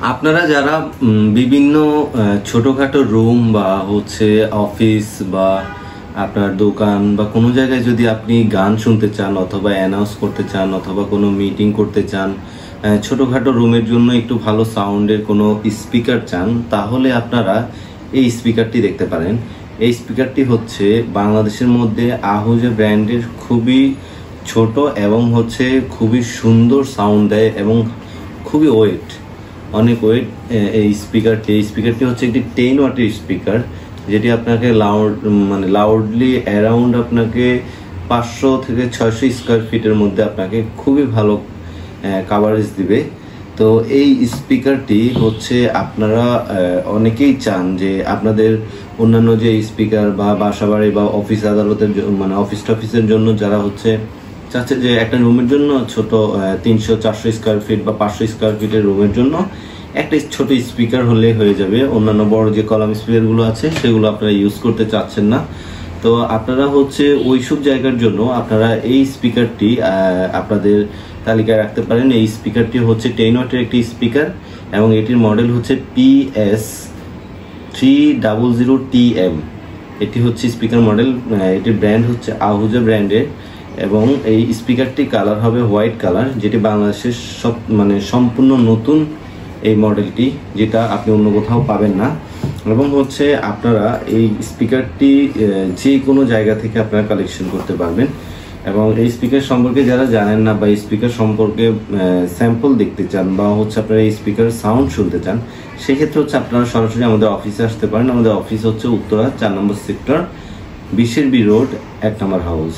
আপনারা যারা বিভিন্ন ছোটখাটো রুম বা হচ্ছে অফিস বা আপনার দোকান বা কোনো জায়গায় যদি আপনি গান শুনতে চান অথবা অ্যানাউন্স করতে চান অথবা কোনো মিটিং করতে চান, ছোটখাটো রুমের জন্য একটু ভালো সাউন্ডের কোনো স্পিকার চান, তাহলে আপনারা এই স্পিকারটি দেখতে পারেন। এই স্পিকারটি হচ্ছে বাংলাদেশের মধ্যে আহুজা ব্র্যান্ডের, খুবই ছোট এবং হচ্ছে খুবই সুন্দর সাউন্ড দেয় এবং খুবই অনেক ওয়েট। এই স্পিকারটি হচ্ছে একটি 10 ওয়াটের স্পিকার, যেটি আপনাকে লাউডলি অ্যারাউন্ড আপনাকে 500 থেকে 600 স্কোয়ার ফিটের মধ্যে আপনাকে খুবই ভালো কাভারেজ দিবে। তো এই স্পিকারটি হচ্ছে আপনারা অনেকেই চান যে আপনাদের অন্যান্য যে স্পিকার বা বাসাবাড়ি বা অফিস আদালতের অফিস টফিসের জন্য যারা হচ্ছে চাচ্ছে যে একটা রুমের জন্য ছোট 300-400 স্কোয়ার ফিট বা 500 স্কোয়ার ফিটের রুমের জন্য একটা ছোট স্পিকার হলে হয়ে যাবে, অন্যান্য বড় যে কলাম স্পিকারগুলো আছে সেগুলো আপনারা ইউজ করতে চাচ্ছেন না। তো আপনারা হচ্ছে ওইসব জায়গার জন্য আপনারা এই স্পিকারটি আপনাদের তালিকায় রাখতে পারেন। এই স্পিকারটি হচ্ছে 10 ওয়াটের একটি স্পিকার এবং এটির মডেল হচ্ছে PS300TM। এটি হচ্ছে স্পিকার মডেল, এটির ব্র্যান্ড হচ্ছে আহুজা ব্র্যান্ডের এবং এই স্পিকারটি কালার হবে হোয়াইট কালার, যেটি বাংলাদেশের সম্পূর্ণ নতুন এই মডেলটি, যেটা আপনি অন্য কোথাও পাবেন না। এবং হচ্ছে আপনারা এই স্পিকারটি যে কোনো জায়গা থেকে আপনারা কালেকশন করতে পারবেন। এবং এই স্পিকার সম্পর্কে যারা জানেন না বা এই স্পিকার সম্পর্কে স্যাম্পল দেখতে চান বা হচ্ছে আপনারা এই স্পিকার সাউন্ড শুনতে চান, সেক্ষেত্রে হচ্ছে আপনারা সরাসরি আমাদের অফিসে আসতে পারেন। আমাদের অফিস হচ্ছে উত্তরা 4 নম্বর সেক্টর, 20 বি রোড, 1 নম্বর হাউস।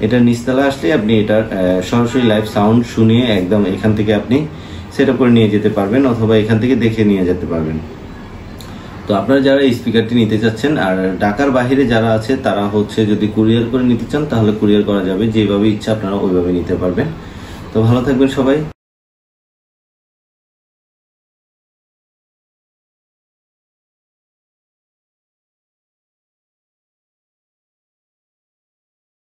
এটার নিচতলা আসলে আপনি এটার সরাসরি লাইভ সাউন্ড শুনিয়ে একদম এখান থেকে আপনি সেট আপ করে নিয়ে যেতে পারবেন অথবা এখান থেকে দেখে নিয়ে যেতে পারবেন। তো আপনারা যারা এই স্পিকারটি নিতে চাচ্ছেন আর ঢাকার বাইরে যারা আছে তারা হচ্ছে যদি কুরিয়ার করে নিতে চান তাহলে কুরিয়ার করা যাবে, যেভাবে ইচ্ছা আপনারা ওইভাবে নিতে পারবেন। তো ভালো থাকবেন সবাই।